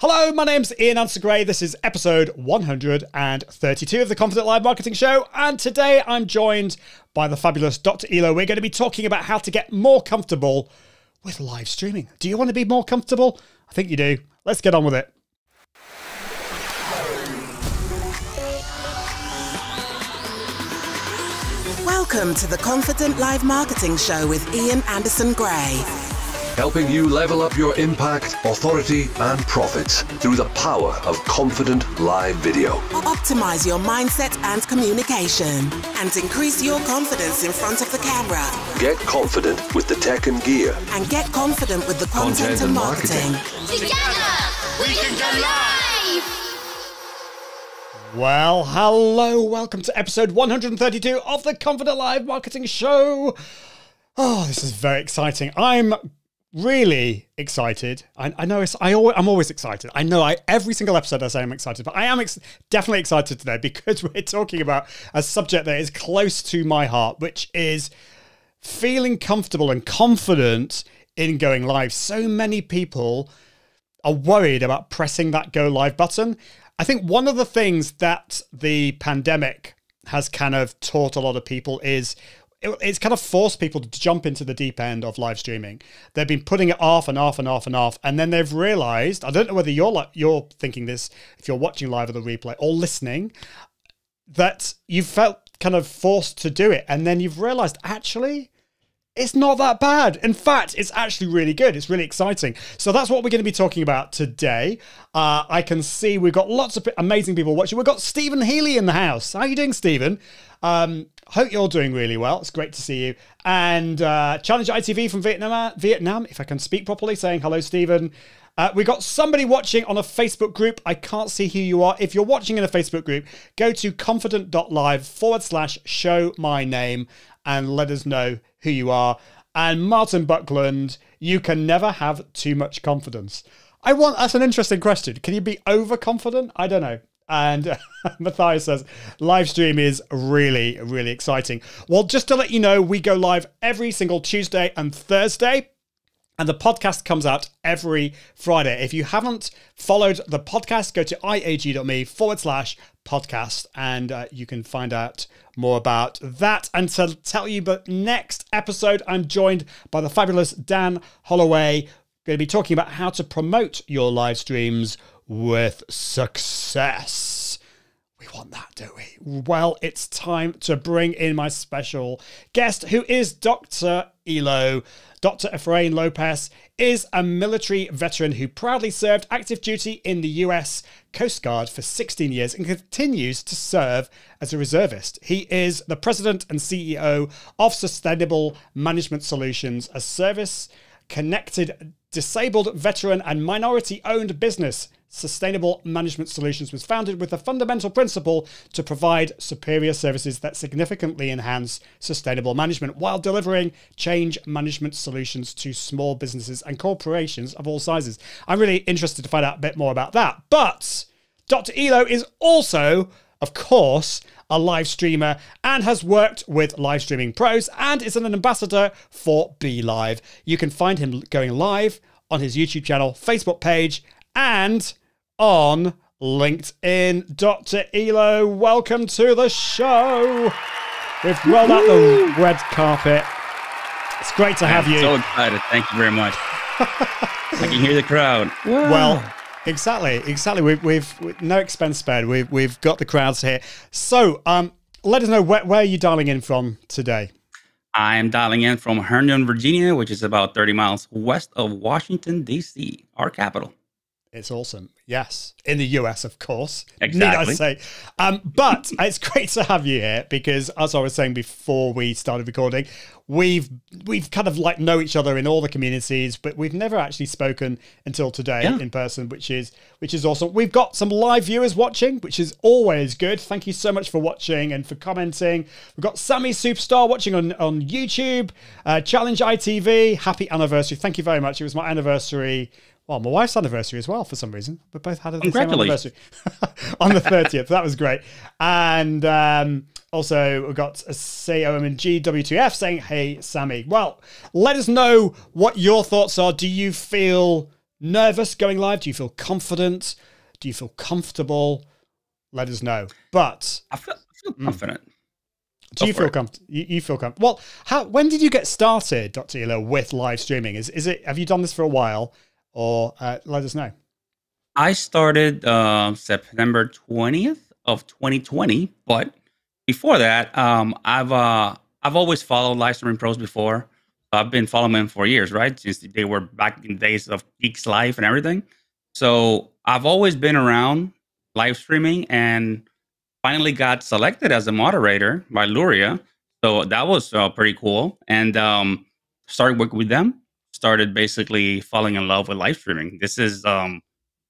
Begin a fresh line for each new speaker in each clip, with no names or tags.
Hello, my name's Ian Answer Gray. This is episode 132 of the Confident Live Marketing Show. And today I'm joined by the fabulous Dr. Elo. We're going to be talking about how to get more comfortable with live streaming. Do you want to be more comfortable? I think you do. Let's get on with it.
Welcome to the Confident Live Marketing Show with Ian Anderson Gray.
Helping you level up your impact, authority, and profits through the power of confident live video.
Optimize your mindset and communication and increase your confidence in front of the camera.
Get confident with the tech and gear.
And get confident with the content and marketing.
Together, we can go live!
Well, hello. Welcome to episode 132 of the Confident Live Marketing Show. Oh, this is very exciting. I'm really excited. I know I'm always excited. I know every single episode I say I'm excited, but I am definitely excited today because we're talking about a subject that is close to my heart, which is feeling comfortable and confident in going live. So many people are worried about pressing that go live button. I think one of the things that the pandemic has kind of taught a lot of people is it's kind of forced people to jump into the deep end of live streaming. They've been putting it off and off and off and off. And then they've realized, I don't know whether you're thinking this, if you're watching live or the replay or listening, that you felt kind of forced to do it. And then you've realized, actually, it's not that bad. In fact, it's actually really good. It's really exciting. So that's what we're going to be talking about today. I can see we've got lots of amazing people watching. We've got Stephen Healy in the house. How are you doing, Stephen? Hope you're doing really well. It's great to see you. And Challenge ITV from Vietnam, if I can speak properly, saying hello, Stephen. We've got somebody watching on a Facebook group. I can't see who you are. If you're watching in a Facebook group, go to confident.live/show my name and let us know who you are. And Martin Buckland, you can never have too much confidence. That's an interesting question. Can you be overconfident? I don't know. And Matthias says, live stream is really, really exciting. Well, just to let you know, we go live every single Tuesday and Thursday. And the podcast comes out every Friday. If you haven't followed the podcast, go to iag.me/podcast and you can find out more about that. And to tell you, but next episode, I'm joined by the fabulous Dan Holloway. Going to be talking about how to promote your live streams with success. We want that, don't we? Well, it's time to bring in my special guest, who is Dr. Elo. Dr. Efrain Lopez is a military veteran who proudly served active duty in the US Coast Guard for 16 years and continues to serve as a reservist. He is the president and CEO of Sustainable Management Solutions, a service-connected, disabled, veteran, and minority-owned business. Sustainable Management Solutions was founded with the fundamental principle to provide superior services that significantly enhance sustainable management while delivering change management solutions to small businesses and corporations of all sizes. I'm really interested to find out a bit more about that. But Dr. Elo is also, of course, a live streamer and has worked with live streaming pros and is an ambassador for BeLive. You can find him going live on his YouTube channel, Facebook page, and on LinkedIn. Dr. Elo, welcome to the show. We've rolled out the red carpet. It's great to have you.
So excited. Thank you very much. I can hear the crowd.
Well, exactly. We've no expense spared. We've got the crowds here. So, let us know where are you dialing in from today?
I'm dialing in from Herndon, Virginia, which is about 30 miles west of Washington, D.C., our capital.
It's awesome. Yes. In the US, of course.
Exactly.
Need I say. But it's great to have you here because, as I was saying before we started recording, we've kind of like know each other in all the communities, but we've never actually spoken until today in person, which is awesome. We've got some live viewers watching, which is always good. Thank you so much for watching and for commenting. We've got Sammy Superstar watching on YouTube, Challenge ITV. Happy anniversary. Thank you very much. It was my anniversary. Well, my wife's anniversary as well, for some reason. We both had the same anniversary on the 30th. That was great. And also, we've got a COMGW2F saying, hey, Sammy. Well, let us know what your thoughts are. Do you feel nervous going live? Do you feel confident? Do you feel comfortable? Let us know. But
I feel confident.
do you feel comfortable? You feel comfortable? Well, when did you get started, Dr. Elo, with live streaming? Is it? Have you done this for a while, or let us know?
I started September 20th of 2020, but before that, I've always followed live streaming pros before. I've been following them for years, right? Since they were back in the days of Geeks Live and everything. So I've always been around live streaming, and finally got selected as a moderator by Luria. So that was pretty cool. And started working with them. Started basically falling in love with live streaming. This is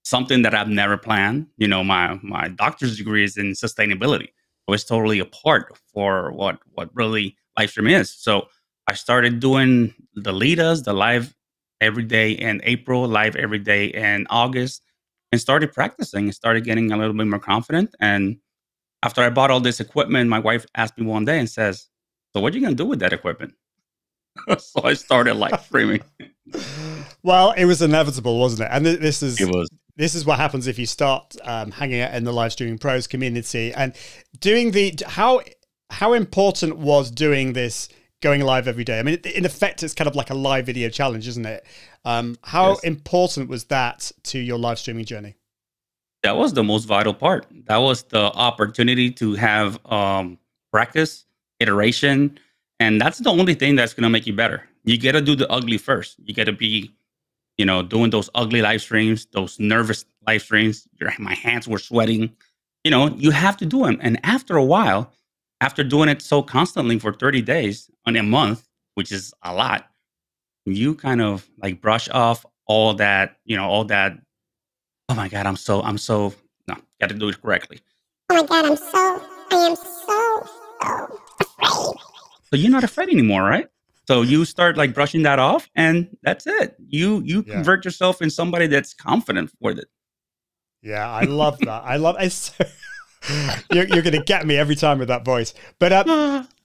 something that I've never planned. You know, my doctor's degree is in sustainability. It was totally a part for what really live streaming is. So I started doing the Lidas, the live every day in April, live every day in August, and started practicing and started getting a little bit more confident. And after I bought all this equipment, my wife asked me one day and says, "So what are you going to do with that equipment?" So I started live streaming.
Well, it was inevitable, wasn't it? And this is
It was.
This is what happens if you start hanging out in the live streaming pros community and doing how important was doing this, going live every day? I mean, in effect, it's kind of like a live video challenge, isn't it? How
Yes.
important was that to your live streaming journey?
That was the most vital part. That was the opportunity to have practice, iteration, and that's the only thing that's going to make you better. You got to do the ugly first. You got to be, doing those ugly live streams, those nervous live streams. My hands were sweating. You have to do them. And after a while, after doing it so constantly for 30 days on a month, which is a lot, you kind of like brush off all that, all that. Oh my God, no, got to do it correctly.
Oh my God, I am so afraid.
So you're not afraid anymore, right? So you start like brushing that off, and that's it. You convert yourself in somebody that's confident with it.
Yeah, I love that. I love it. So, you're going to get me every time with that voice. But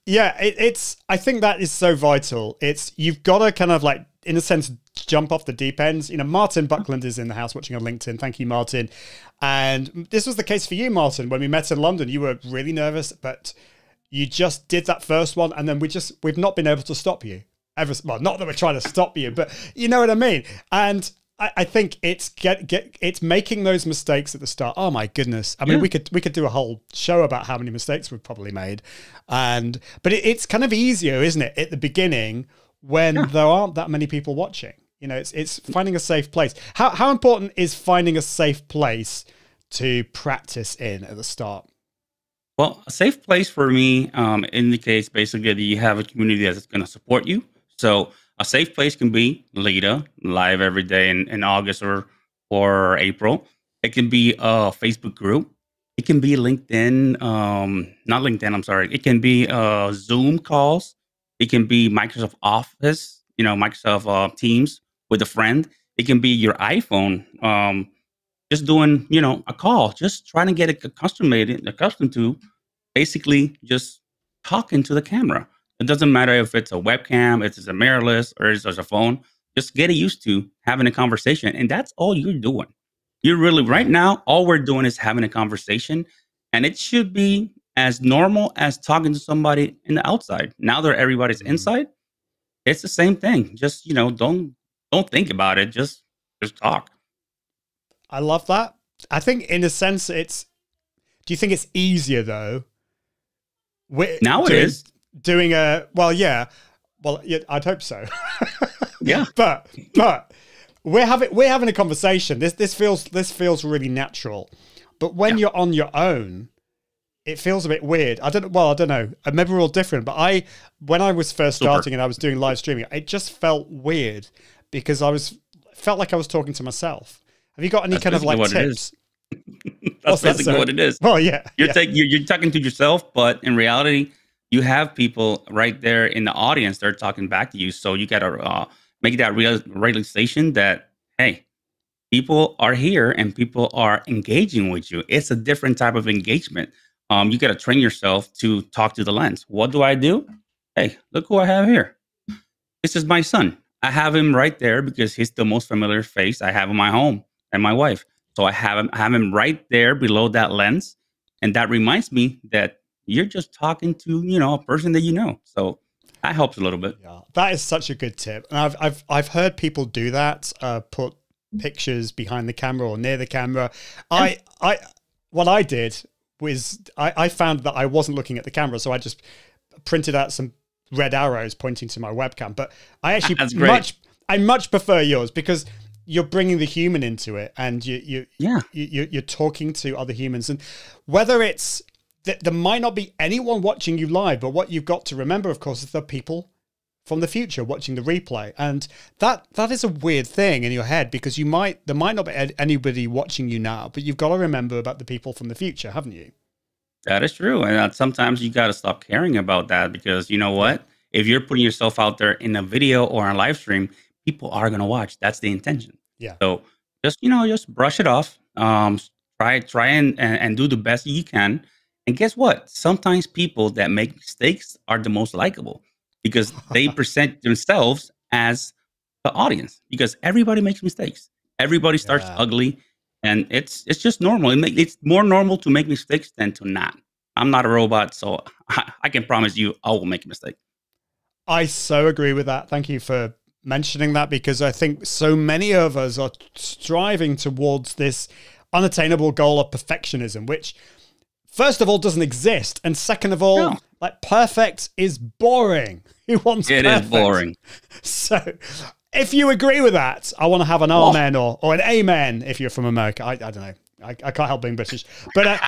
yeah, it's. I think that is so vital. You've got to kind of like, in a sense, jump off the deep ends. Martin Buckland is in the house watching on LinkedIn. Thank you, Martin. And this was the case for you, Martin. When we met in London, you were really nervous, but you just did that first one, and then we've not been able to stop you ever. Well, not that we're trying to stop you, but you know what I mean. And I think it's it's making those mistakes at the start. Oh my goodness! I mean, we could do a whole show about how many mistakes we've probably made, but it's kind of easier, isn't it, at the beginning when there aren't that many people watching. It's finding a safe place. How important is finding a safe place to practice in at the start?
Well, a safe place for me indicates basically that you have a community that's going to support you. So a safe place can be Lida, live every day in August or April. It can be a Facebook group. It can be LinkedIn, not LinkedIn, I'm sorry. It can be Zoom calls. It can be Microsoft Office, Microsoft Teams with a friend. It can be your iPhone, just doing, a call, just trying to get accustomed to basically just talking to the camera. It doesn't matter if it's a webcam, if it's a mirrorless, or it's just a phone. Just get used to having a conversation. And that's all you're doing. You're really, right now, all we're doing is having a conversation. And it should be as normal as talking to somebody in the outside. Now that everybody's inside, it's the same thing. Just, don't think about it. Just talk.
I love that. I think in a sense do you think it's easier though?
Now it is.
Doing yeah, I'd hope so.
Yeah.
But we're having a conversation. This feels really natural. But when you're on your own, it feels a bit weird. I don't know. Maybe we're all different, but when I was first starting and I was doing live streaming, it just felt weird because felt like I was talking to myself. Have you got any kind of like tips?
That's basically what it is.
Well, yeah.
You're talking to yourself, but in reality, you have people right there in the audience that are talking back to you. So you got to make that realization that, hey, people are here and people are engaging with you. It's a different type of engagement. You got to train yourself to talk to the lens. What do I do? Hey, look who I have here. This is my son. I have him right there because he's the most familiar face I have in my home and my wife. So I have him right there below that lens, and that reminds me that you're just talking to a person that you know. So that helps a little bit.
Yeah, that is such a good tip. And I've heard people do that. Put pictures behind the camera or near the camera.
Yeah.
What I did was I found that I wasn't looking at the camera, so I just printed out some red arrows pointing to my webcam. But I actually
That's great.
much prefer yours because you're bringing the human into it, and you're talking to other humans, and whether it's there might not be anyone watching you live, but what you've got to remember, of course, is the people from the future watching the replay, and that is a weird thing in your head because there might not be anybody watching you now, but you've got to remember about the people from the future, haven't you?
That is true. And sometimes you got to stop caring about that because you know what? If you're putting yourself out there in a video or a live stream, people are going to watch. That's the intention.
Yeah.
So just brush it off. Try and do the best you can. And guess what? Sometimes people that make mistakes are the most likable because they present themselves as the audience because everybody makes mistakes. Everybody starts ugly. And it's just normal. It's more normal to make mistakes than to not. I'm not a robot, so I can promise you I will make a mistake.
I so agree with that. Thank you for mentioning that because I think so many of us are striving towards this unattainable goal of perfectionism, which first of all doesn't exist, and second of all, like perfect is boring. Who wants
it?
Perfect?
It is boring.
So if you agree with that, I want to have an amen or an amen if you're from America. I don't know. I can't help being British. But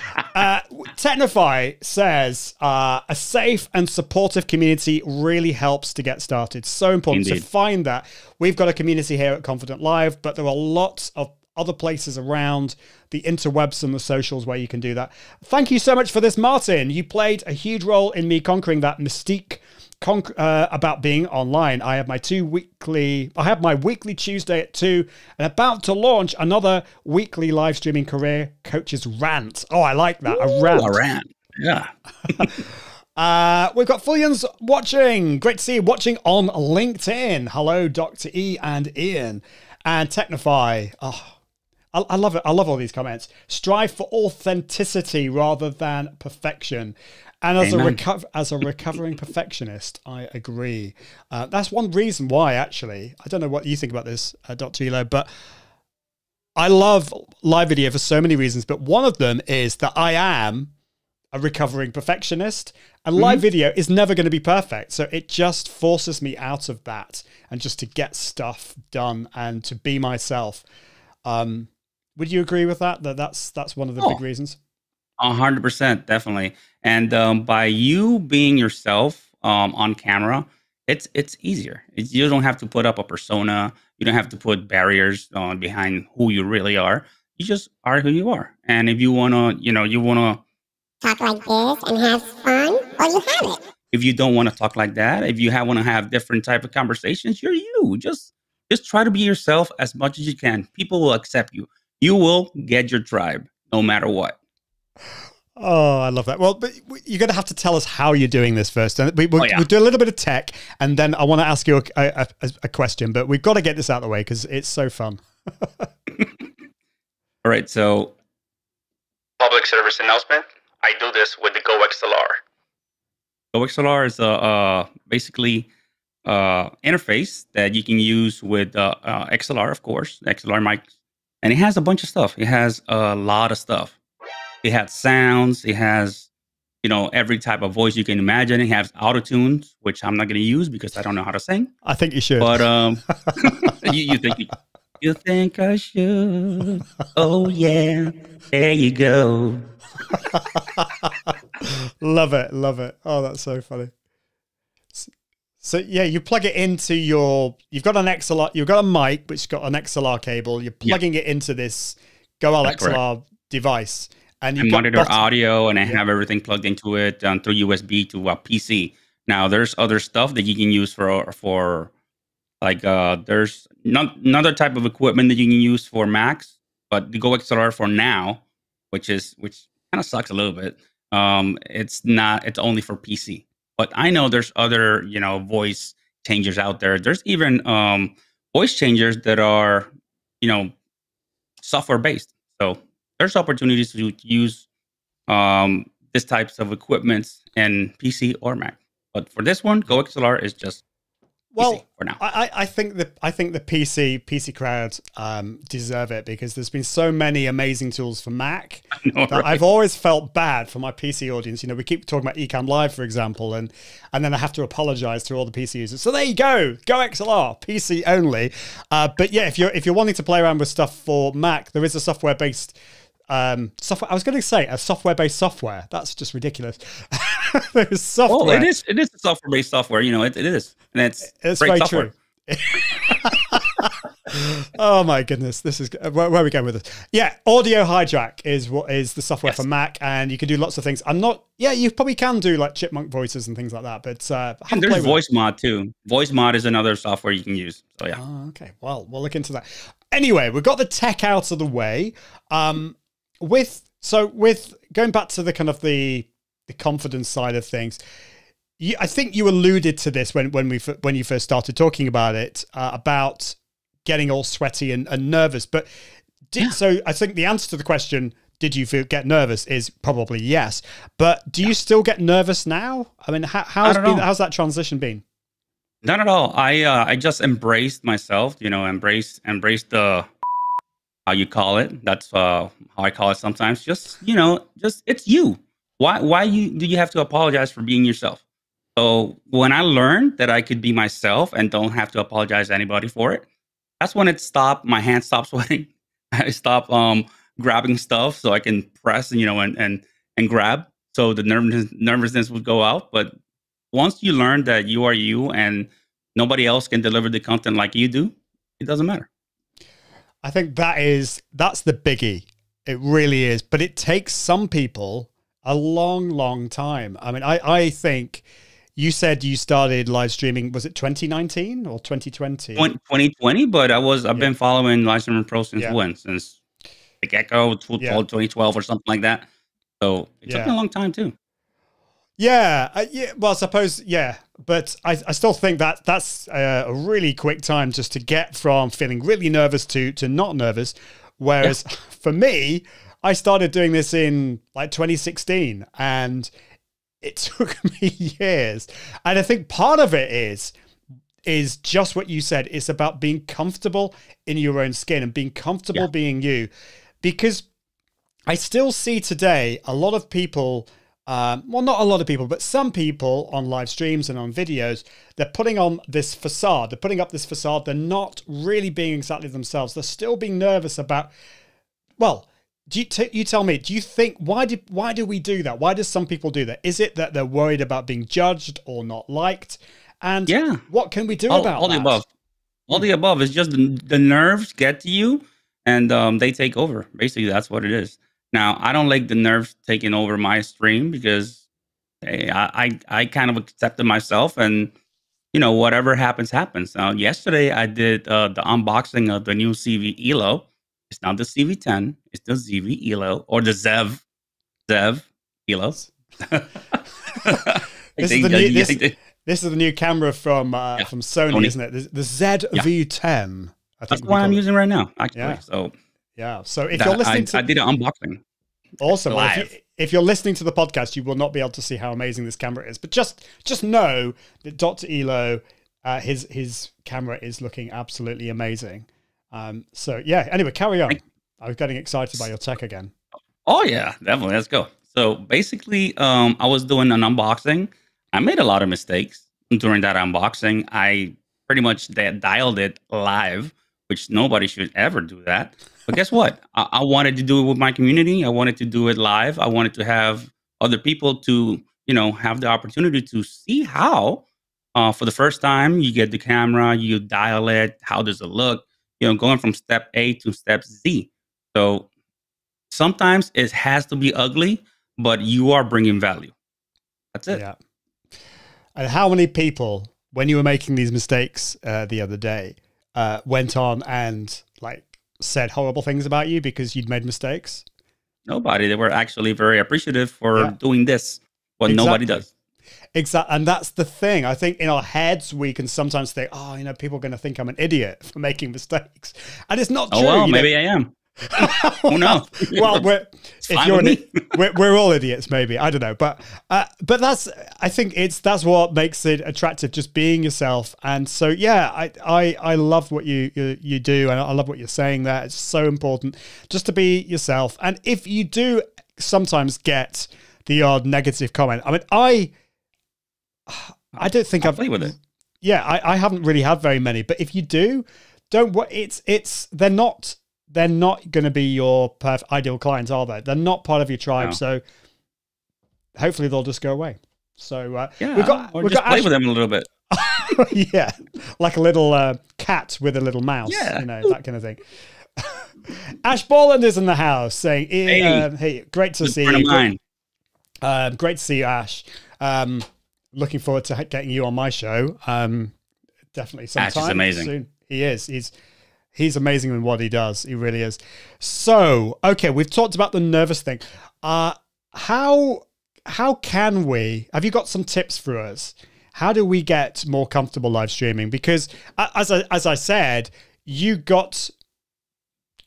Technify says a safe and supportive community really helps to get started. So important to find that. We've got a community here at Confident Live, but there are lots of other places around the interwebs and the socials where you can do that. Thank you so much for this, Martin. You played a huge role in me conquering that mystique about being online. I have my weekly Tuesday at 2 and about to launch another weekly live streaming career coaches rant. Oh, I like that. A rant.
Yeah.
We've got Fullions watching. Great to see you watching on LinkedIn. Hello, Dr. E and Ian and Technify. Oh, I love it. I love all these comments. Strive for authenticity rather than perfection. And as a recovering perfectionist, I agree. That's one reason why, actually, I don't know what you think about this, Dr. Elo, but I love live video for so many reasons. But one of them is that I am a recovering perfectionist, and live video is never going to be perfect. So it just forces me out of that and just to get stuff done and to be myself. Would you agree with that? That's one of the big reasons.
100%, definitely. And by you being yourself on camera, it's easier. You don't have to put up a persona. You don't have to put barriers behind who you really are. You just are who you are. And if you wanna,
Talk like this and have fun, well, you have it.
If you don't want to talk like that, if you want to have different type of conversations, you're you. Just try to be yourself as much as you can. People will accept you. You will get your tribe, no matter what.
Oh, I love that. Well, but you're going to have to tell us how you're doing this first. And we'll do a little bit of tech, and then I want to ask you a question, but we've got to get this out of the way because it's so fun.
All right, so public service announcement. I do this with the GoXLR. GoXLR is basically interface that you can use with XLR, of course, XLR mics. And it has a bunch of stuff. It has a lot of stuff. It has sounds. It has, every type of voice you can imagine. It has auto-tunes, which I'm not going to use because I don't know how to sing.
I think you should.
But you think I should? Oh yeah, there you go.
Love it. Oh, that's so funny. So yeah, you plug it into you've got an XLR, you've got a mic which has got an XLR cable. You're plugging it into this GoL XLR device, and you
monitor audio, and I have everything plugged into it through USB to a PC. Now there's other stuff that you can use for like there's another type of equipment that you can use for Macs, but the GoXLR for now, which kind of sucks a little bit. It's only for PC. But I know there's other, voice changers out there. There's even voice changers that are, software based. So there's opportunities to use this types of equipments in PC or Mac. But for this one, GoXLR is just
well
for now.
I think the PC crowd deserve it, because there's been so many amazing tools for Mac that
right?
I've always felt bad for my PC audience. We keep talking about Ecamm Live, for example, and then I have to apologize to all the PC users. So there you go, GoXLR, PC only. But yeah, if you're wanting to play around with stuff for Mac, there is a software-based software. I was going to say a software-based software. That's just ridiculous. There's software.
Well, it is a software-based software. It is, and it's great
very
software.
true. Oh my goodness, this is where are we going with this? Yeah, Audio Hijack is what is the software for Mac, and you can do lots of things. You probably can do like chipmunk voices and things like that, but
and there's Voice Mod too. Voice Mod is another software you can use. So yeah.
Oh, okay, well, we'll look into that. Anyway, we've got the tech out of the way. With going back to the kind of the confidence side of things, I think you alluded to this when you first started talking about it, about getting all sweaty and nervous. But so I think the answer to the question, did you get nervous, is probably yes. But do you still get nervous now? I mean, how's that transition been?
Not at all. I just embraced myself. Embraced the how you call it. That's how I call it sometimes. Just it's you. Why do you have to apologize for being yourself? So when I learned that I could be myself and don't have to apologize to anybody for it, that's when it stopped. My hands stopped sweating. I stopped grabbing stuff so I can press and grab. So the nervousness would go out. But once you learn that you are you and nobody else can deliver the content like you do, it doesn't matter.
I think that's the biggie. It really is. But it takes some people a long, long time. I mean, I think you said you started live streaming, was it 2019 or 2020?
2020, but I've been following Live Streaming Pro since when? Since the get-go, 2012 or something like that. So it took me a long time too.
Yeah, well, I suppose, but I still think that's a really quick time just to get from feeling really nervous to not nervous. Whereas for me, I started doing this in like 2016, and it took me years. And I think part of it is just what you said. It's about being comfortable in your own skin and being comfortable being you. Because I still see today a lot of people, well, not a lot of people, but some people on live streams and on videos, they're putting on this facade. They're putting up this facade. They're not really being exactly themselves. They're still being nervous about, well, you tell me, do you think, why do we do that? Why do some people do that? Is it that they're worried about being judged or not liked? And what can we do about that?
All the above. All the above. It's just the nerves get to you and they take over. Basically, that's what it is. Now, I don't like the nerves taking over my stream because I kind of accepted myself, and whatever happens, happens. Now, yesterday I did the unboxing of the new CV Elo. It's not the CV10. It's the ZV Elo, or the Zev Elo.
This is the new camera from Sony, isn't it? The ZV10.
That's the one I'm using right now, actually.
Yeah.
So
so if you're listening
I did an unboxing.
Awesome. Well, if you're listening to the podcast, you will not be able to see how amazing this camera is. But just know that Dr. Elo, his camera is looking absolutely amazing. So yeah, anyway, carry on. I was getting excited by your tech again.
Oh yeah, definitely. Let's go. So basically, I was doing an unboxing. I made a lot of mistakes during that unboxing. I pretty much dialed it live, which nobody should ever do that. But guess what? I wanted to do it with my community. I wanted to do it live. I wanted to have other people to, have the opportunity to see how, for the first time, you get the camera, you dial it, how does it look, going from step A to step Z. So sometimes it has to be ugly, but you are bringing value. That's it.
Yeah. And how many people, when you were making these mistakes the other day, went on and said horrible things about you because you'd made mistakes?
Nobody. They were actually very appreciative for doing this, but nobody does.
Exactly. And that's the thing. I think in our heads, we can sometimes think, oh, people are going to think I'm an idiot for making mistakes. And it's not true.
Oh, well, maybe I am. Oh, no.
Well, we're all idiots, maybe. I don't know. But I think that's what makes it attractive, just being yourself. And so, yeah, I love what you do. And I love what you're saying there. It's so important just to be yourself. And if you do sometimes get the odd negative comment, I mean, I don't think I've
played with it.
Yeah, I haven't really had very many. But if you do, don't. They're not going to be your ideal clients, are they? They're not part of your tribe. No. So hopefully they'll just go away. So
we've got play with them a little bit.
Yeah, like a little cat with a little mouse. Yeah, that kind of thing. Ash Borland is in the house saying, "Hey, great to see you." Great to see you, Ash. Looking forward to getting you on my show. Definitely sometime.
Ash is amazing.
Soon. He is. He's amazing in what he does. He really is. So, okay, we've talked about the nervous thing. How can we? Have you got some tips for us? How do we get more comfortable live streaming? Because as I said, you got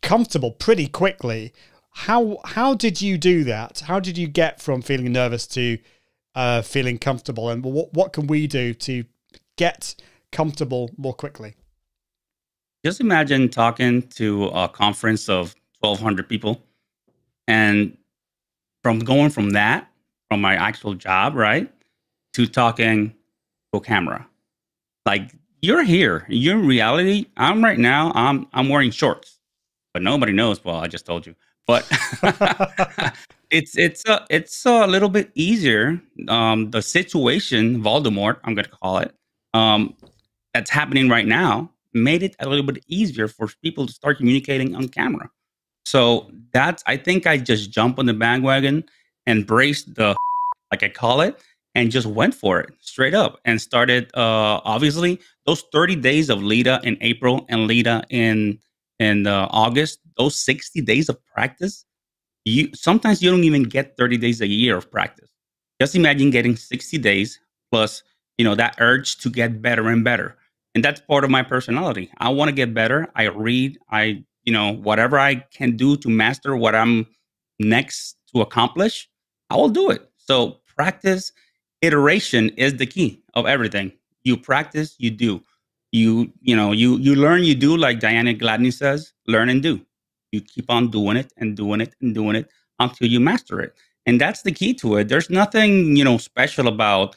comfortable pretty quickly. How did you do that? How did you get from feeling nervous to feeling comfortable? And what can we do to get comfortable more quickly?
Just imagine talking to a conference of 1,200 people, and going from my actual job, right, to talking to a camera. Like, you're here. You're in reality. I'm wearing shorts, but nobody knows. Well, I just told you. But it's a little bit easier. The situation, Voldemort, I'm going to call it, that's happening right now, made it a little bit easier for people to start communicating on camera. So I think I just jumped on the bandwagon, embraced like I call it, and just went for it straight up and started, obviously, those 30 days of Lita in April and Lita in August, those 60 days of practice, sometimes you don't even get 30 days a year of practice. Just imagine getting 60 days plus, that urge to get better and better. And that's part of my personality. I want to get better. I read. Whatever I can do to master what I'm next to accomplish, I will do it. So practice, iteration is the key of everything. You practice, you do. You learn, you do, like Diana Gladney says, learn and do. You keep on doing it and doing it and doing it until you master it. And that's the key to it. There's nothing, special about,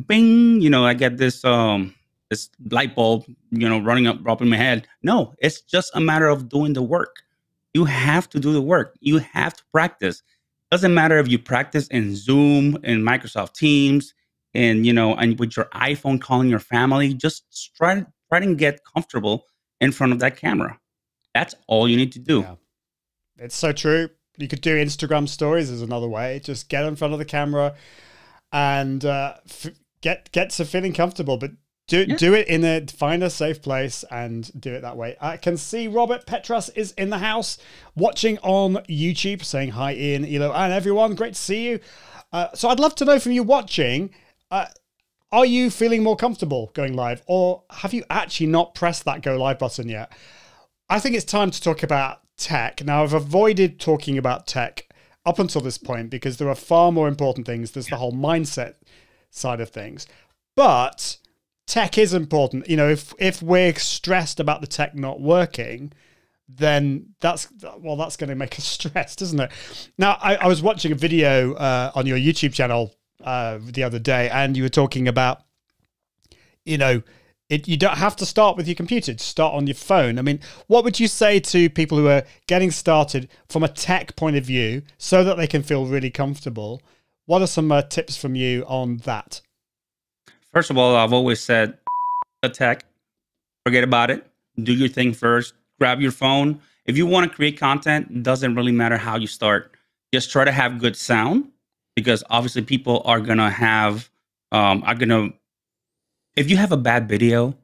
bing, I get this light bulb, running up in my head. No, it's just a matter of doing the work. You have to do the work. You have to practice. Doesn't matter if you practice in Zoom, in Microsoft Teams, and with your iPhone calling your family. Just try to get comfortable in front of that camera. That's all you need to do. Yeah.
It's so true. You could do Instagram stories as another way. Just get in front of the camera and get to feeling comfortable, but do it find a safe place and do it that way. I can see Robert Petras is in the house watching on YouTube, saying hi, Ian, Elo, and everyone. Great to see you. So I'd love to know from you watching, are you feeling more comfortable going live, or have you actually not pressed that go live button yet? I think it's time to talk about tech. Now, I've avoided talking about tech up until this point because there are far more important things. There's the whole mindset side of things. But tech is important. If we're stressed about the tech not working, then that's going to make us stressed, isn't it? Now, I was watching a video on your YouTube channel the other day, and you were talking about, you don't have to start with your computer, to start on your phone. I mean, what would you say to people who are getting started from a tech point of view so that they can feel really comfortable? What are some tips from you on that?
First of all, I've always said, the tech, forget about it. Do your thing first. Grab your phone. If you want to create content, it doesn't really matter how you start. Just try to have good sound, because obviously people are going to have, if you have a bad video,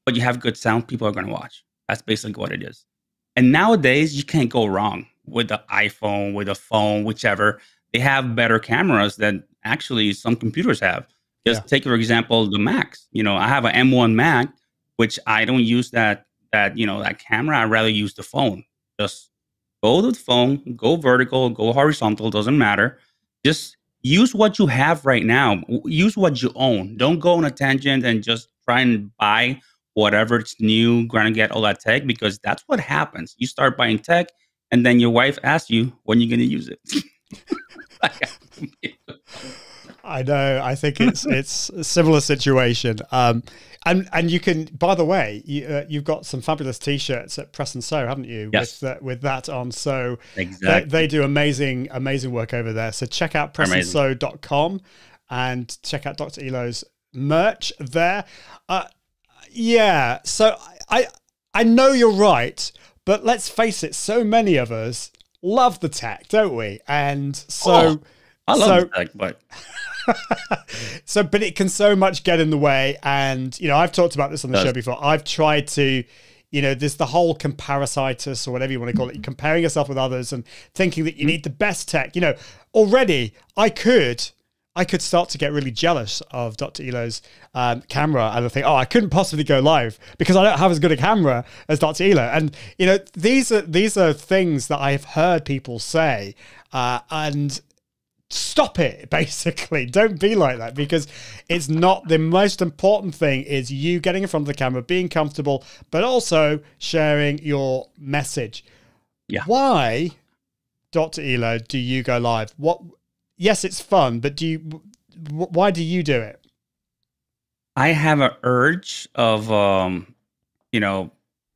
but you have good sound, people are going to watch. That's basically what it is. And nowadays, you can't go wrong with the iPhone, with a phone, whichever. They have better cameras than actually some computers have. Just take, for example, the Macs. I have an M1 Mac, which I don't use that camera. I rather use the phone. Just go to the phone, go vertical, go horizontal, doesn't matter. Just use what you have right now. Use what you own. Don't go on a tangent and just try and buy whatever's new, gonna get all that tech, because that's what happens. You start buying tech, and then your wife asks you when you're gonna use it.
I know. I think it's a similar situation. And you can, by the way, you've got some fabulous T-shirts at Press and Sew, haven't you?
Yes.
With that on. So
exactly.
They do amazing work over there. So check out pressandsew.com and check out Dr. Elo's merch there. Yeah. So I know you're right, but let's face it, so many of us love the tech, don't we? And so
I love the tech, but
but it can so much get in the way. And, I've talked about this on the show before. I've tried to, there's the whole comparisitis or whatever you want to call it, comparing yourself with others and thinking that you need the best tech. Already I could start to get really jealous of Dr. Elo's camera, and I think, I couldn't possibly go live because I don't have as good a camera as Dr. Elo. And, these are things that I've heard people say, and stop it, basically. Don't be like that, because it's not. The most important thing is you getting in front of the camera, being comfortable, but also sharing your message.
Yeah.
Why, Dr. Elo, do you go live? Yes, it's fun, but why do you do it?
I have an urge of,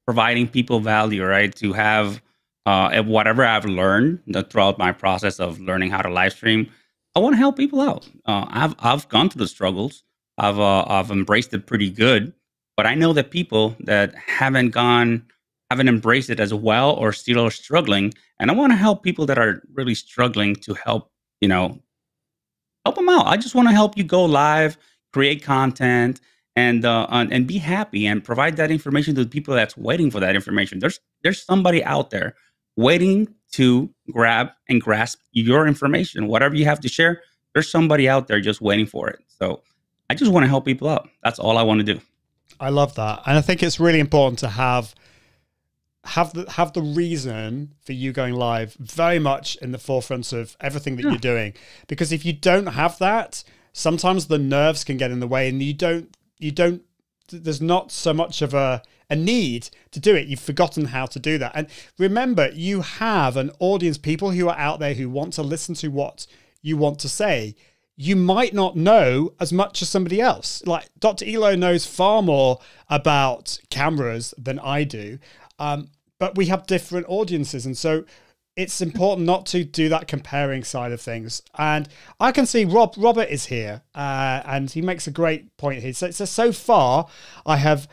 providing people value, right? To have whatever I've learned throughout my process of learning how to live stream, I want to help people out. I've gone through the struggles. I've embraced it pretty good, but I know that people that haven't embraced it as well, or still are struggling, and I want to help people that are really struggling to help them out. I just want to help you go live, create content, and be happy, and provide that information to the people that's waiting for that information. There's somebody out there waiting to grab and grasp your information. Whatever you have to share, there's somebody out there just waiting for it. So I just want to help people out. That's all I want to do.
I love that. And I think it's really important to have the reason for you going live very much in the forefront of everything that you're doing. Because if you don't have that, sometimes the nerves can get in the way, and there's not so much of a need to do it. You've forgotten how to do that. And remember, you have an audience, people who are out there who want to listen to what you want to say. You might not know as much as somebody else. Like Dr. Elo knows far more about cameras than I do. But we have different audiences. And so it's important not to do that comparing side of things. And I can see Robert is here, and he makes a great point here. So far, I have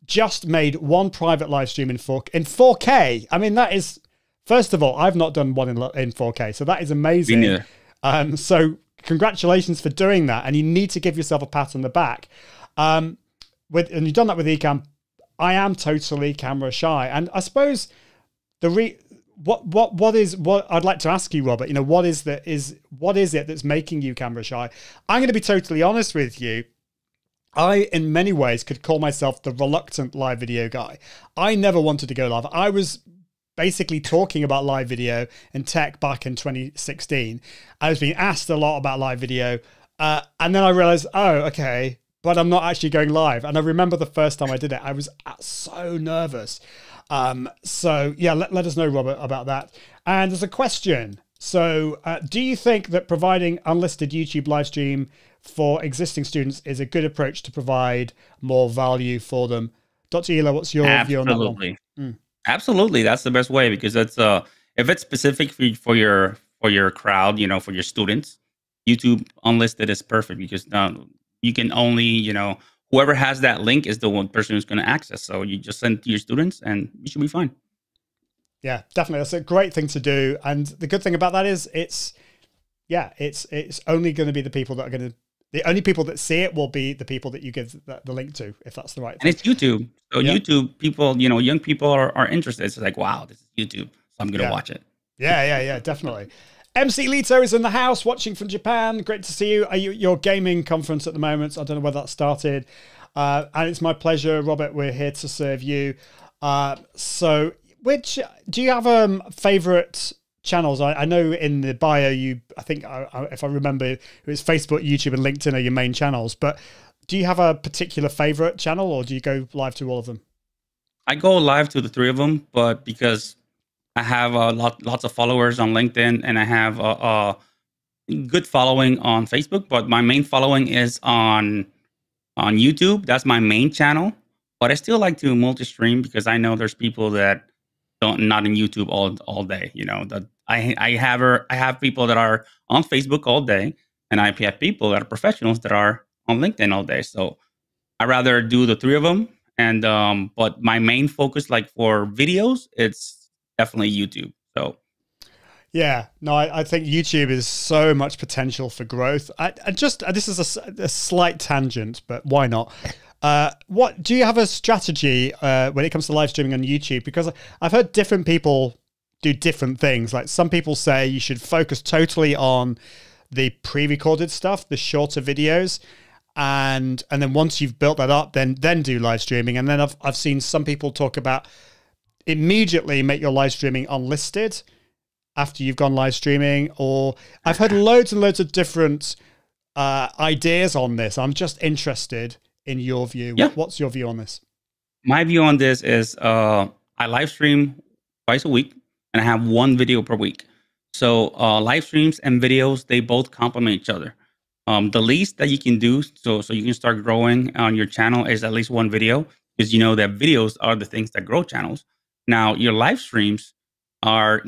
just made one private live stream in 4K. I mean, that is, first of all, I've not done one in 4K. So that is amazing.
Me neither.
So congratulations for doing that. And you need to give yourself a pat on the back. And you've done that with Ecamm. I am totally camera shy. And I suppose what I'd like to ask you, Robert, what is it that's making you camera shy? I'm going to be totally honest with you. I, in many ways, could call myself the reluctant live video guy. I never wanted to go live. I was basically talking about live video and tech back in 2016. I was being asked a lot about live video. And then I realized, okay, but I'm not actually going live. And I remember the first time I did it, I was so nervous. So yeah, let us know, Robert, about that. And there's a question. So do you think that providing unlisted YouTube live stream for existing students is a good approach to provide more value for them? Dr. Elo, what's your view on that one?
Absolutely. That's the best way, because that's if it's specific for your crowd, for your students, YouTube unlisted is perfect, because you can only, whoever has that link is the one person who's going to access. So you just send it to your students and you should be fine.
Yeah, definitely. That's a great thing to do. And the good thing about that is it's only going to be the people that are going to, the only people that see it will be the people that you give the link to, if that's the right thing.
And it's YouTube. So YouTube people, young people are interested. It's like, wow, this is YouTube. So I'm going to watch it.
Yeah, definitely. MC Lito is in the house watching from Japan. Great to see you. Are you at your gaming conference at the moment? I don't know whether that started. And it's my pleasure, Robert. We're here to serve you. So, which do you have favorite channels? I know in the bio, I think if I remember, it was Facebook, YouTube, and LinkedIn are your main channels. But do you have a particular favorite channel, or do you go live to all of them?
I go live to the 3 of them, but because I have lots of followers on LinkedIn and I have a good following on Facebook, but my main following is on YouTube. That's my main channel. But I still like to multi-stream because I know there's people that not in YouTube all day. You know, that I have people that are on Facebook all day, and I have people that are professionals that are on LinkedIn all day. So I rather do the 3 of them. And but my main focus, like for videos, it's definitely YouTube. So
yeah, no, I think YouTube is so much potential for growth. This is a slight tangent, but why not? What do you have a strategy when it comes to live streaming on YouTube? Because I've heard different people do different things. Like some people say you should focus totally on the pre-recorded stuff, the shorter videos, and then once you've built that up, then do live streaming. And then I've seen some people talk about immediately make your live streaming unlisted after you've gone live streaming. Or I've heard loads and loads of different ideas on this. I'm just interested in your view.
Yeah.
What's your view on this?
My view on this is I live stream twice a week and I have 1 video per week. So live streams and videos, they both complement each other. The least that you can do so you can start growing on your channel is at least 1 video, because you know that videos are the things that grow channels. Now, your live streams are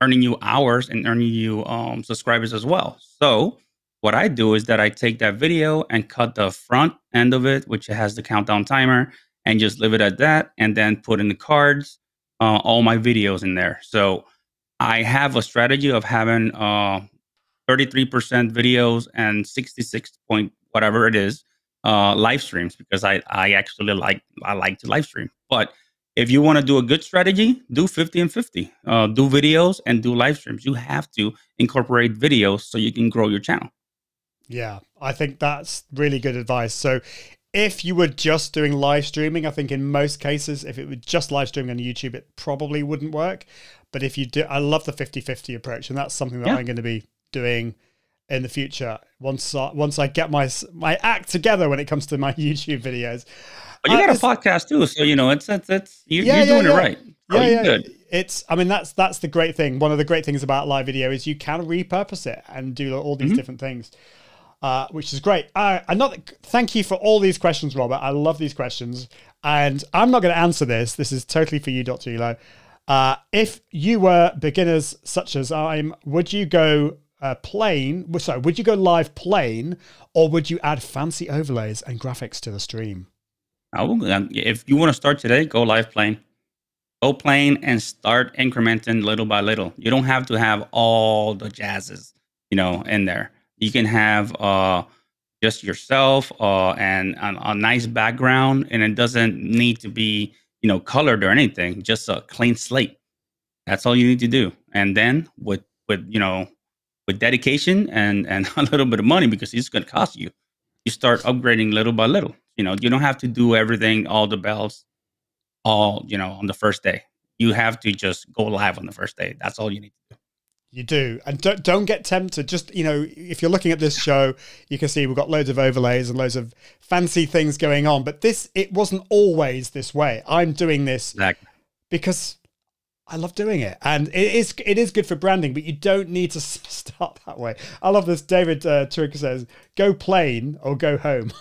earning you hours and earning you subscribers as well. So what I do is that I take that video and cut the front end of it, which has the countdown timer, and just leave it at that, and then put in the cards all my videos in there. So I have a strategy of having 33% videos and 66 point whatever it is live streams, because I actually like to live stream. But if you want to do a good strategy, do 50 and 50. Do videos and do live streams. You have to incorporate videos so you can grow your channel.
Yeah, I think that's really good advice. So if you were just doing live streaming, I think in most cases, if it were just live streaming on YouTube, it probably wouldn't work. But if you do, I love the 50-50 approach, and that's something that I'm going to be doing in the future once I get my act together when it comes to my YouTube videos.
But you got a podcast too, so you know it's you're doing it right. Good.
I mean that's the great thing. One of the great things about live video is you can repurpose it and do all these different things, which is great. Thank you for all these questions, Robert. I love these questions, and I'm not going to answer this. This is totally for you, Dr. Elo. If you were beginners such as would you go would you go live plain, or would you add fancy overlays and graphics to the stream?
If you want to start today, go live plain. Go plain and start incrementing little by little. You don't have to have all the jazzes, in there. You can have just yourself and a nice background, and it doesn't need to be, colored or anything. Just a clean slate. That's all you need to do. And then with dedication and a little bit of money, because it's going to cost you, you start upgrading little by little. You don't have to do everything, all the bells, on the first day. You have to just go live on the first day. That's all you need to do.
You do. And don't get tempted. Just, if you're looking at this show, you can see we've got loads of overlays and loads of fancy things going on. But it wasn't always this way. I'm doing this because I love doing it. And it is good for branding, but you don't need to start that way. I love this. David Turk says, go plain or go home.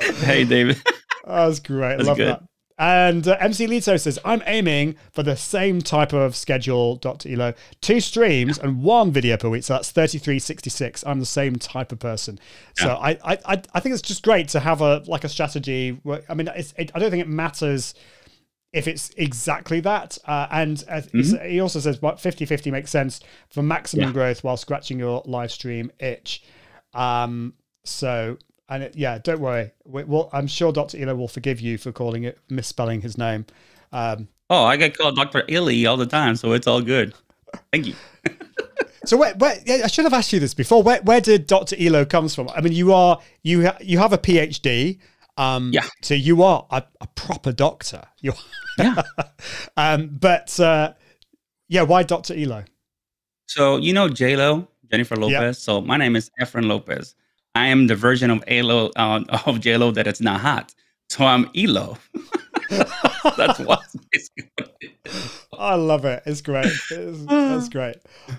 Hey, David.
That was great. I love that. And MC Lito says, I'm aiming for the same type of schedule, Dr. Elo. 2 streams and 1 video per week. So that's 33-66. I'm the same type of person. Yeah. So I think it's just great to have a strategy. I mean, I don't think it matters if it's exactly that. And he also says, 50-50 makes sense for maximum growth while scratching your live stream itch. Don't worry. I'm sure Dr. Elo will forgive you for misspelling his name.
I get called Dr. Illy all the time, so it's all good. Thank you.
So yeah, I should have asked you this before. Where did Dr. Elo comes from? I mean, you have a PhD.
Yeah.
So you are a proper doctor. You.
Yeah.
Yeah, why Dr. Elo?
So you know J-Lo, Jennifer Lopez.
Yep.
So my name is Efren Lopez. I am the version of of J-Lo that it's not hot. So I'm Elo. That's what.
I love it. It's great. That's great.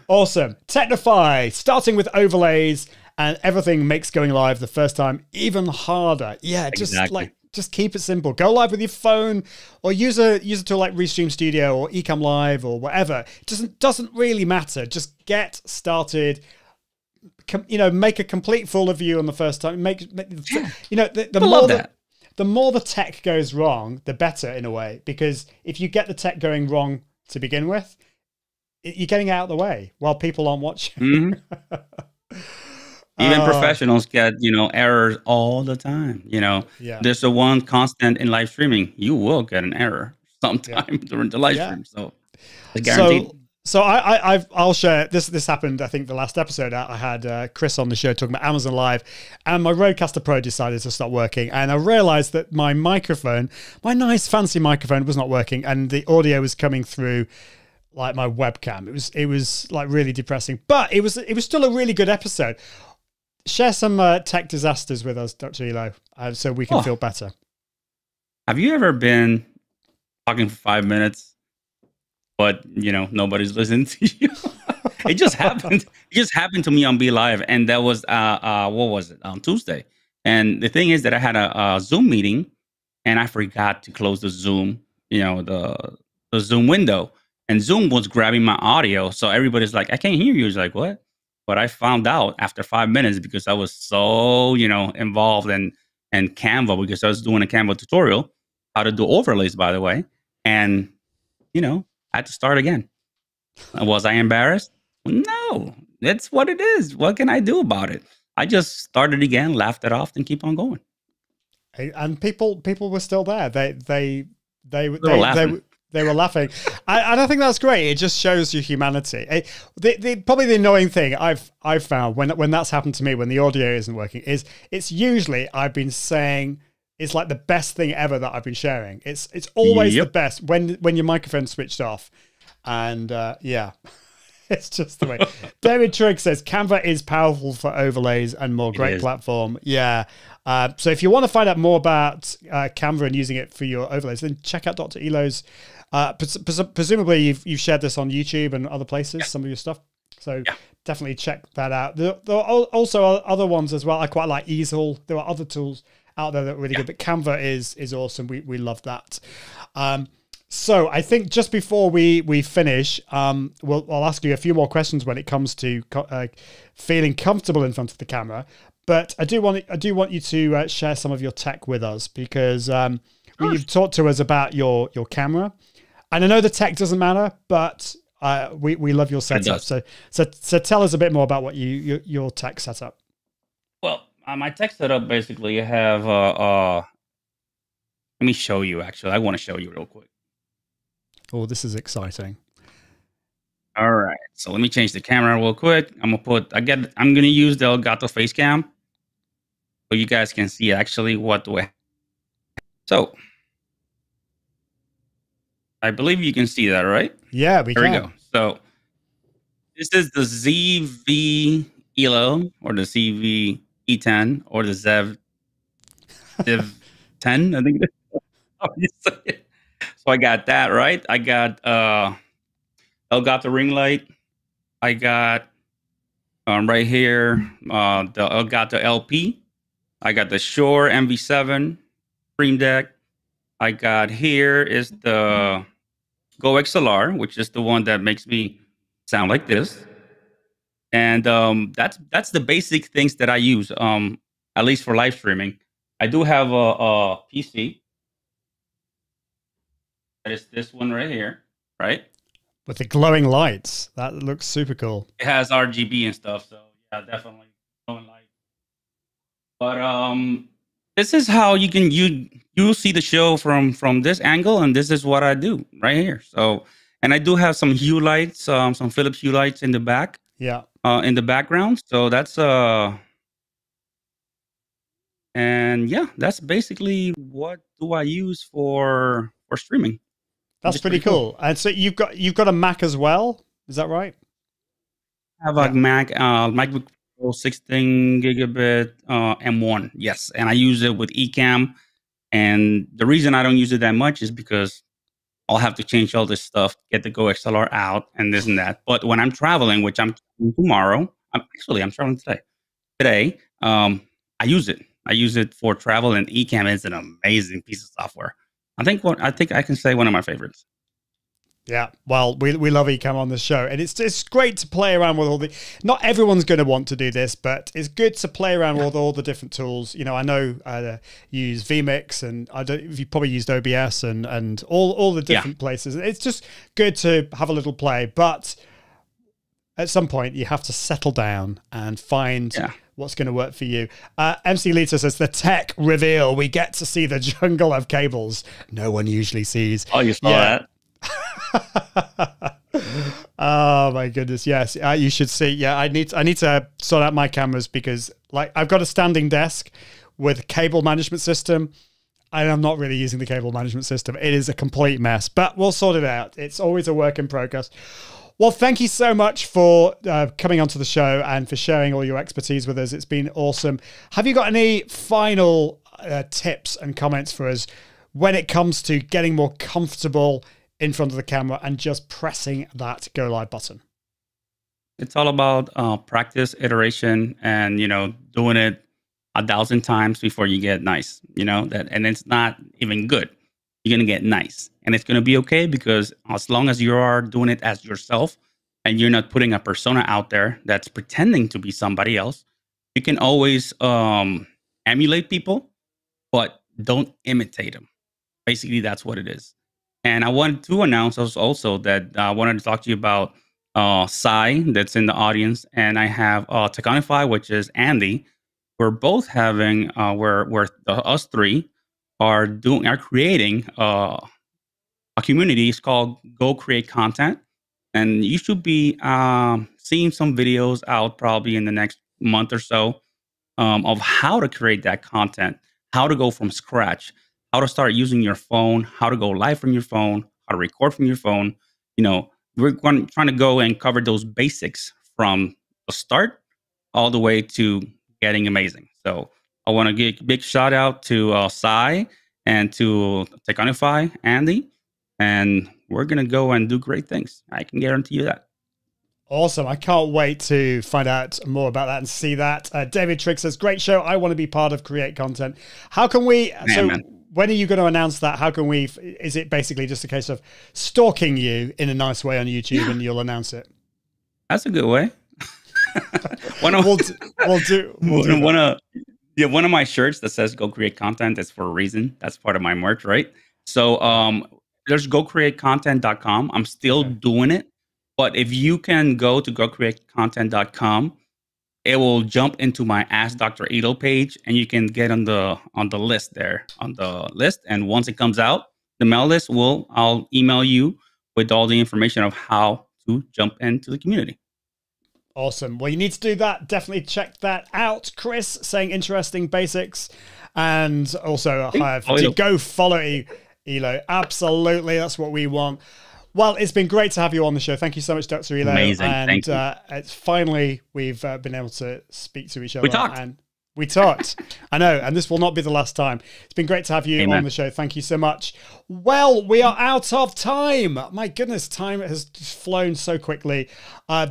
Awesome. Technify, starting with overlays, and everything makes going live the first time even harder. Yeah, just keep it simple. Go live with your phone, or use a tool like Restream Studio or Ecamm Live or whatever. It doesn't really matter. Just get started. Make a complete fool of you on the first time. The more the tech goes wrong, the better in a way, because if you get the tech going wrong to begin with, you're getting out of the way while people aren't watching.
Mm-hmm. Even professionals get, errors all the time. There's the one constant in live streaming. You will get an error sometime during the live stream. So it's guaranteed.
So I'll share this. This happened, I think, the last episode. I had Chris on the show talking about Amazon Live, and my Rodecaster Pro decided to stop working, and I realized that my microphone, my nice fancy microphone, was not working, and the audio was coming through like my webcam. It was like really depressing, but it was still a really good episode. Share some tech disasters with us, Dr. Elo, so we can feel better.
Have you ever been talking for 5 minutes? But nobody's listening to you. It just happened. It just happened to me on Be Live, and that was what was it, on Tuesday? And the thing is that I had a Zoom meeting, and I forgot to close the Zoom, the Zoom window, and Zoom was grabbing my audio, so everybody's like, "I can't hear you." It's like, what? But I found out after 5 minutes because I was so involved in Canva, because I was doing a Canva tutorial how to do overlays, by the way, and I had to start again. Was I embarrassed? No, that's what it is. What can I do about it? I just started again, laughed it off, and keep on going.
And people were still there. They were laughing. And I think that's great. It just shows your humanity. Probably the annoying thing I've found when that's happened to me, when the audio isn't working, is it's usually I've been saying it's like the best thing ever that I've been sharing. It's always the best when your microphone's switched off. And it's just the way. David Trigg says Canva is powerful for overlays and more. Great platform. Yeah. So if you want to find out more about Canva and using it for your overlays, then check out Dr. Elo's. Presumably you've shared this on YouTube and other places, some of your stuff. So definitely check that out. There are also other ones as well. I quite like Easel. There are other tools out there that are really good, but Canva is awesome. We love that. So I think just before we finish, I'll ask you a few more questions when it comes to feeling comfortable in front of the camera. But I do want you to share some of your tech with us, because you've talked to us about your camera, and I know the tech doesn't matter, but we love your setup. So tell us a bit more about what your tech setup.
Well, my tech setup, basically, I have, let me show you, actually. I want to show you real quick.
Oh, this is exciting.
All right. So let me change the camera real quick. I'm going to use the Elgato Facecam, so you guys can see actually what do I have. So I believe you can see that, right?
Yeah, we can.
There we go. So this is the ZV Elo, or the CV E10, or the Zev 10, I think. So I got that, right? I got Elgato ring light. I got right here the Elgato LP. I got the Shure MV7 Stream Deck. I got here is the Go XLR, which is the one that makes me sound like this. And that's the basic things that I use, at least for live streaming. I do have a PC. That is this one right here, right?
With the glowing lights. That looks super cool.
It has RGB and stuff, so yeah, definitely glowing lights. But this is how you can you see the show from this angle, and this is what I do right here. So And I do have some Hue lights, some Philips Hue lights in the back,
Yeah.
in the background. So that's and yeah, that's basically what do I use for streaming.
That's
Just
pretty cool. And so you've got a Mac as well, is that right?
I have a Mac, MacBook Pro 16 gigabit M1. Yes, and I use it with Ecamm. And the reason I don't use it that much is because I'll have to change all this stuff, get the Go XLR out, and this and that. But when I'm traveling, which I'm tomorrow, I'm traveling today. I use it. I use it for travel, and Ecamm is an amazing piece of software. I think I can say one of my favorites.
Yeah, well, we love Ecamm on this show, and it's great to play around with all the. Not everyone's going to want to do this, but it's good to play around with all the different tools. You know, I know you use vMix, and you probably used OBS and all the different places. It's just good to have a little play, but at some point you have to settle down and find what's going to work for you. MC Lita says the tech reveal. We get to see the jungle of cables no one usually sees.
Oh, you saw that.
Oh my goodness, yes. You should see. Yeah, I need to sort out my cameras because like I've got a standing desk with a cable management system and I'm not really using the cable management system. It is a complete mess, but we'll sort it out. It's always a work in progress. Well, thank you so much for coming onto the show and for sharing all your expertise with us. It's been awesome. Have you got any final tips and comments for us when it comes to getting more comfortable in front of the camera and just pressing that go live button?
It's all about practice, iteration, and doing it 1,000 times before you get nice. And it's not even good. You're gonna get nice, and it's gonna be okay because as long as you are doing it as yourself, and you're not putting a persona out there that's pretending to be somebody else, you can always emulate people, but don't imitate them. Basically, that's what it is. And I wanted to announce also that I wanted to talk to you about Sai, that's in the audience, and I have Techonify, which is Andy. We're both having us three are creating a community. It's called Go Create Content, and you should be seeing some videos out probably in the next month or so of how to create that content, how to go from scratch, how to start using your phone, how to go live from your phone, how to record from your phone. We're trying to go and cover those basics from the start all the way to getting amazing. So I want to give a big shout out to Sai and to Techonify, Andy, and we're going to go and do great things. I can guarantee you that.
Awesome. I can't wait to find out more about that and see that. David Trigg says, great show. I want to be part of Create Content. How can we... When are you going to announce that? How can we... Is it basically just a case of stalking you in a nice way on YouTube and you'll announce it?
That's a good way.
We'll do
one of my shirts that says Go Create Content is for a reason. That's part of my merch, right? So there's gocreatecontent.com. I'm still doing it. But if you can go to gocreatecontent.com, it will jump into my Ask Dr. Ito page, and you can get on the list there, And once it comes out, the mail list I'll email you with all the information of how to jump into the community.
Awesome. Well, you need to do that. Definitely check that out. Chris saying interesting basics, and also have to go follow Elo. Absolutely, that's what we want. Well, it's been great to have you on the show. Thank you so much, Dr. Elo.
Amazing.
And
Thank you.
It's finally we've been able to speak to each other.
We talked.
I know, and this will not be the last time. It's been great to have you on the show. Thank you so much. Well, we are out of time. My goodness, time has flown so quickly.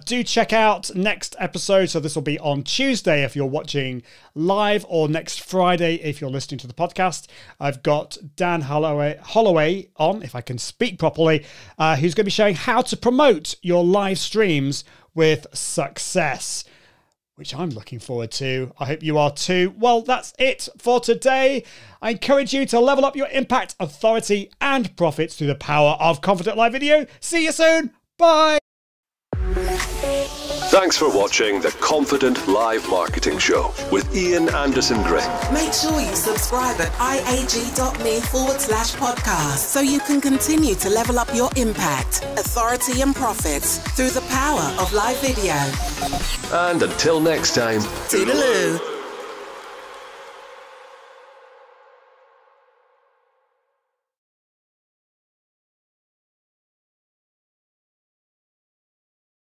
Do check out next episode. So this will be on Tuesday if you're watching live, or next Friday if you're listening to the podcast. I've got Dan Holloway on, if I can speak properly, who's going to be showing how to promote your live streams with success, which I'm looking forward to. I hope you are too. Well, that's it for today. I encourage you to level up your impact, authority, and profits through the power of Confident Live Video. See you soon. Bye.
Thanks for watching the Confident Live Marketing Show with Ian Anderson Gray.
Make sure you subscribe at iag.me/podcast so you can continue to level up your impact, authority, and profits through the power of live video.
And until next time,
Toodaloo.